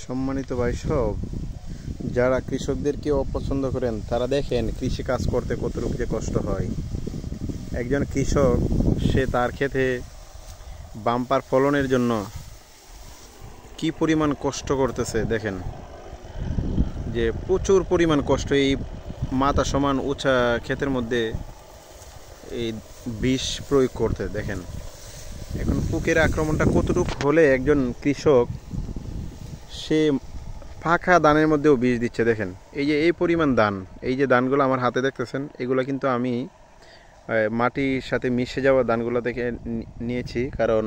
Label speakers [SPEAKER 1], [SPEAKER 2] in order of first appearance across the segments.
[SPEAKER 1] সম্মানিত ভাই সব, যারা কৃষকদেরকে অপছন্দ করেন তারা দেখেন কৃষি কাজ করতে কতটুকু যে কষ্ট হয়। একজন কৃষক সে তার ক্ষেতে বাম্পার ফলনের জন্য কি পরিমাণ কষ্ট করতেছে দেখেন, যে প্রচুর পরিমাণ কষ্ট। এই মাথা সমান উঁচা ক্ষেতের মধ্যে এই বিষ প্রয়োগ করতে দেখেন। এখন পোকের আক্রমণটা কতটুকু হলে একজন কৃষক সে ফাঁকা ধানের মধ্যেও বিষ দিচ্ছে দেখেন। এই যে এই পরিমাণ ধান, এই যে ধানগুলো আমার হাতে দেখতেছেন, এগুলো কিন্তু আমি মাটির সাথে মিশে যাওয়া ধানগুলো থেকে নিয়েছি, কারণ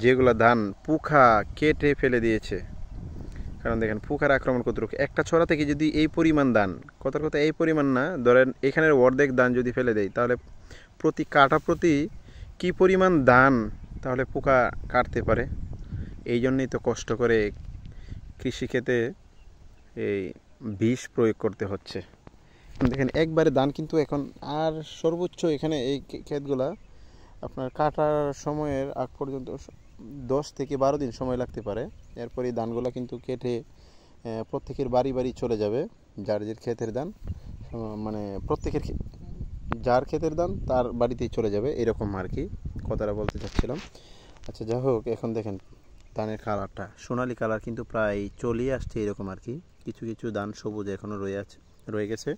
[SPEAKER 1] যেগুলো ধান পোকা কেটে ফেলে দিয়েছে। কারণ দেখেন পোকার আক্রমণ কতটুকু, একটা ছড়া থেকে যদি এই পরিমাণ ধান, কথার কথা এই পরিমাণ না, ধরেন এখানের অর্ধেক ধান যদি ফেলে দেয় তাহলে প্রতি কাঠা প্রতি কি পরিমাণ ধান তাহলে পোকা কাটতে পারে। এই জন্যই তো কষ্ট করে কৃষিক্ষেত্রে এই বিষ প্রয়োগ করতে হচ্ছে। দেখেন একবারে ধান কিন্তু এখন আর সর্বোচ্চ এখানে এই ক্ষেতগুলা আপনার কাটার সময়ের আগ পর্যন্ত 10 থেকে 12 দিন সময় লাগতে পারে। এরপরে এই ধানগুলো কিন্তু কেটে প্রত্যেকের বাড়ি বাড়ি চলে যাবে। যার যে ক্ষেতের ধান, মানে প্রত্যেকের যার ক্ষেতের ধান তার বাড়িতেই চলে যাবে, এরকম আর কি কথাটা বলতে চাচ্ছিলাম। আচ্ছা যাই হোক, এখন দেখেন ধানের কালারটা সোনালি কালার কিন্তু প্রায় চলে আসছে এরকম আর কি। কিছু কিছু ধান সবুজ এখনও রয়ে গেছে।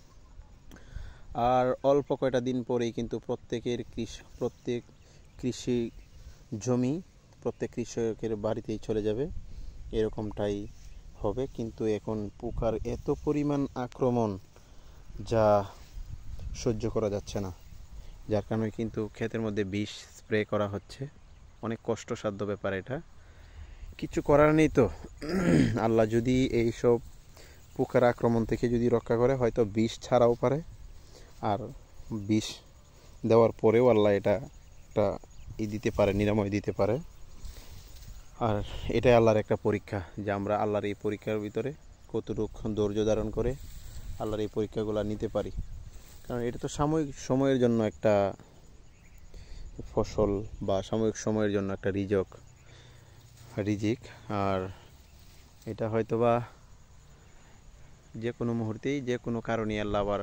[SPEAKER 1] আর অল্প কয়টা দিন পরেই কিন্তু প্রত্যেক কৃষি জমি প্রত্যেক কৃষকের বাড়িতেই চলে যাবে, এরকমটাই হবে। কিন্তু এখন পোকার এত পরিমাণ আক্রমণ যা সহ্য করা যাচ্ছে না, যার কারণে কিন্তু ক্ষেতের মধ্যে বিষ স্প্রে করা হচ্ছে। অনেক কষ্টসাধ্য ব্যাপার এটা, কিছু করার নেই। তো আল্লাহ যদি এইসব পোকার আক্রমণ থেকে যদি রক্ষা করে, হয়তো বিষ ছাড়াও পারে, আর বিষ দেওয়ার পরেও আল্লাহ এটা একটা দিতে পারে, নিরাময় দিতে পারে। আর এটাই আল্লাহর একটা পরীক্ষা, যে আমরা আল্লাহর এই পরীক্ষার ভিতরে কতটুকু ধৈর্য ধারণ করে আল্লাহর এই পরীক্ষাগুলো নিতে পারি। কারণ এটা তো সাময়িক সময়ের জন্য একটা ফসল, বা সাময়িক সময়ের জন্য একটা রিজিক। আর এটা হয়তোবা যে কোনো মুহূর্তেই যে কোনো কারণে আল্লাহ আবার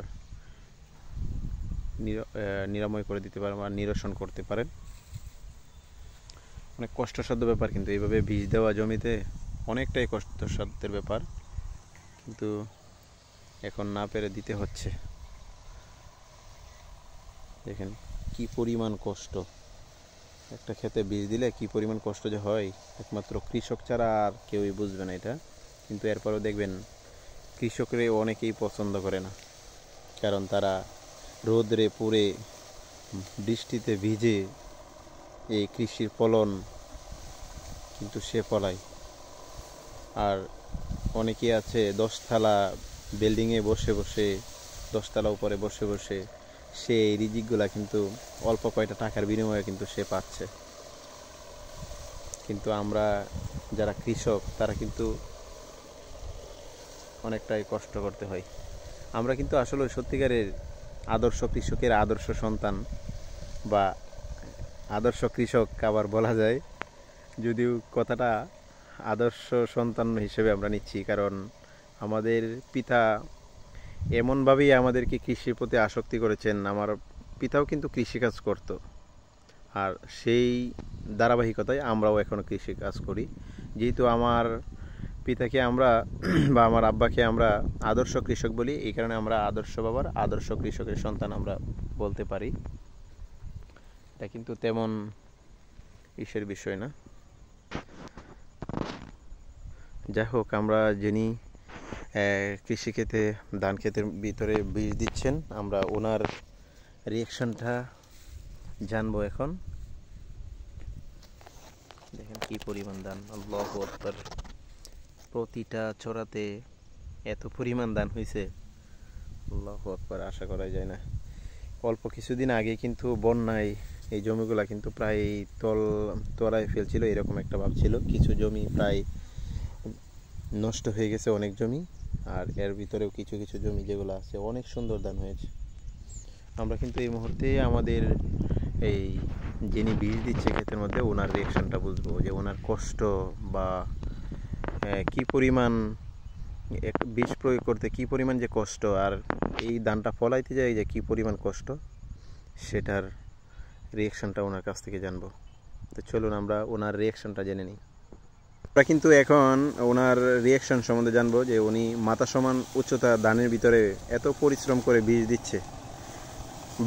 [SPEAKER 1] নিরাময় করে দিতে পারেন বা নিরসন করতে পারেন। অনেক কষ্টসাধ্য ব্যাপার, কিন্তু এইভাবে বীজ দেওয়া জমিতে অনেকটাই কষ্টসাধ্যের ব্যাপার, কিন্তু এখন না পেরে দিতে হচ্ছে। দেখেন কি পরিমাণ কষ্ট, একটা ক্ষেতে বীজ দিলে কি পরিমাণ কষ্ট যে হয় একমাত্র কৃষক ছাড়া আর কেউই বুঝবে না এটা। কিন্তু এরপরেও দেখবেন কৃষকরে অনেকেই পছন্দ করে না, কারণ তারা রোদরে পুড়ে বৃষ্টিতে ভিজে এই কৃষির ফলন কিন্তু সে ফলায়। আর অনেকেই আছে 10 তলা বিল্ডিংয়ে বসে বসে, 10 তলা উপরে বসে বসে সে এই রিজিকগুলা কিন্তু অল্প কয়টা টাকার বিনিময়ে কিন্তু সে পাচ্ছে। কিন্তু আমরা যারা কৃষক তারা কিন্তু অনেকটাই কষ্ট করতে হয়। আমরা কিন্তু আসলে সত্যিকারের আদর্শ কৃষকের আদর্শ সন্তান, বা আদর্শ কৃষক আবার বলা যায়, যদিও কথাটা আদর্শ সন্তান হিসেবে আমরা নিচ্ছি, কারণ আমাদের পিতা এমনভাবেই আমাদেরকে কৃষির প্রতি আসক্তি করেছেন। আমার পিতাও কিন্তু কৃষিকাজ করত, আর সেই ধারাবাহিকতায় আমরাও এখনও কৃষিকাজ করি। যেহেতু আমার পিতাকে আমরা বা আমার আব্বাকে আমরা আদর্শ কৃষক বলি, এই কারণে আমরা আদর্শ বাবার আদর্শ কৃষকের সন্তান আমরা বলতে পারি। এটা কিন্তু তেমন ইসের বিষয় না। যাই হোক, আমরা যিনি কৃষিক্ষেত্রে ধান ক্ষেতের ভিতরে বীজ দিচ্ছেন, আমরা ওনার রিয়াকশনটা জানবো এখন। দেখেন কি পরিমাণ ধান, আল্লাহু আকবার। প্রতিটা চড়াতে এত পরিমাণ ধান হয়েছে, আল্লাহু আকবার, আশা করা যায় না। অল্প কিছুদিন আগে কিন্তু বন্যায় এই জমিগুলা কিন্তু প্রায় তলায় ফেলছিল, এরকম একটা ভাব ছিল। কিছু জমি প্রায় নষ্ট হয়ে গেছে, অনেক জমি। আর এর ভিতরেও কিছু কিছু জমি যেগুলো আছে অনেক সুন্দর ধান হয়েছে। আমরা কিন্তু এই মুহূর্তে আমাদের এই যিনি বীজ দিচ্ছে ক্ষেতের মধ্যে ওনার রিয়াকশনটা বুঝবো, যে ওনার কষ্ট বা কি পরিমাণ বিষ প্রয়োগ করতে কি পরিমাণ যে কষ্ট, আর এই ধানটা ফলাইতে যায় যে কি পরিমাণ কষ্ট, সেটার রিয়াকশানটা ওনার কাছ থেকে জানবো। তো চলুন আমরা ওনার রিয়াকশানটা জেনে নিই। আমরা কিন্তু এখন ওনার রিয়াকশান সম্বন্ধে জানবো যে উনি মাথা সমান উচ্চতা ধানের ভিতরে এত পরিশ্রম করে বীজ দিচ্ছে।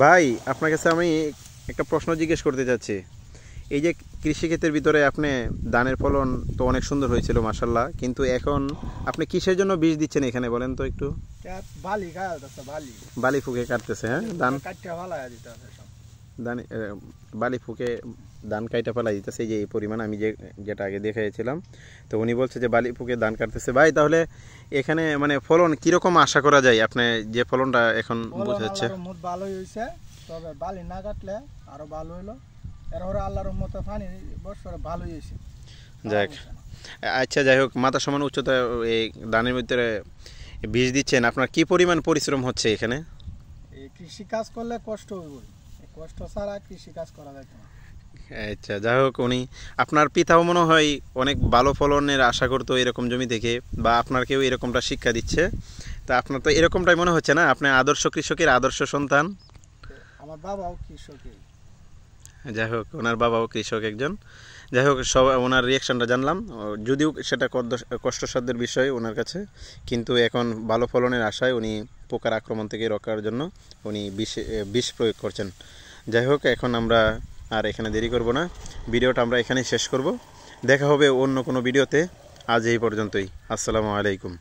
[SPEAKER 1] ভাই, আপনার কাছে আমি একটা প্রশ্ন জিজ্ঞেস করতে চাচ্ছি। এই যে কৃষিক্ষেত্রের ভিতরে আপনি ধানের ফলন তো অনেক সুন্দর হয়েছিল মাশাল্লাহ, কিন্তু এখন আপনি কিসের জন্য বীজ দিচ্ছেন এখানে বলেন তো একটু? বালি ফুকে কাটতেছে, হ্যাঁ ধান ধান বালি ফুকে ধান কাইটা ফেলা দিতেছে, যে এই পরিমাণ আমি যেটা আগে দেখাইছিলাম। তো উনি বলছে যে বালি ফুকে ধান কাটতেছে। ভাই, তাহলে এখানে মানে ফলন কিরকম আশা করা যায়? আপনি যে ফলনটা এখন বোঝা যাচ্ছে
[SPEAKER 2] ভালোই হয়েছে, তবে বালি না কাটলে আরো ভালো হইলো। এরপরে আল্লাহর রহমতে পানি বছরে ভালোই হয়েছে।
[SPEAKER 1] যাক, আচ্ছা, যাই হোক, মাথা সমান উচ্চতা এই ধানের ভিতরে বীজ দিচ্ছেন, আপনার কি পরিমাণ পরিশ্রম হচ্ছে এখানে?
[SPEAKER 2] এই কৃষি কাজ করলে কষ্ট হইব, কষ্ট ছাড়া কৃষি কাজ করা যায় না।
[SPEAKER 1] আচ্ছা, যাই হোক, উনি আপনার পিতাও মনে হয় অনেক ভালো ফলনের আশা করতো এরকম জমি থেকে, বা আপনাকেও এরকমটা শিক্ষা দিচ্ছে। তা আপনার তো এরকমটাই মনে হচ্ছে না? আপনি আদর্শ কৃষকের আদর্শ সন্তান।
[SPEAKER 2] আমার বাবাও কৃষকই।
[SPEAKER 1] যাই হোক, ওনার বাবাও কৃষক একজন। যাই হোক, সব ওনার রিয়াকশানটা জানলাম, যদিও সেটা কষ্টসাধ্যের বিষয় ওনার কাছে, কিন্তু এখন ভালো ফলনের আশায় উনি পোকার আক্রমণ থেকে রক্ষার জন্য উনি বিষ প্রয়োগ করছেন। যাই হোক, এখন আমরা আর এখানে দেরি করব না, ভিডিওটা আমরা এখানেই শেষ করব। দেখা হবে অন্য কোনো ভিডিওতে। আজ এই পর্যন্তই। আসসালামু আলাইকুম।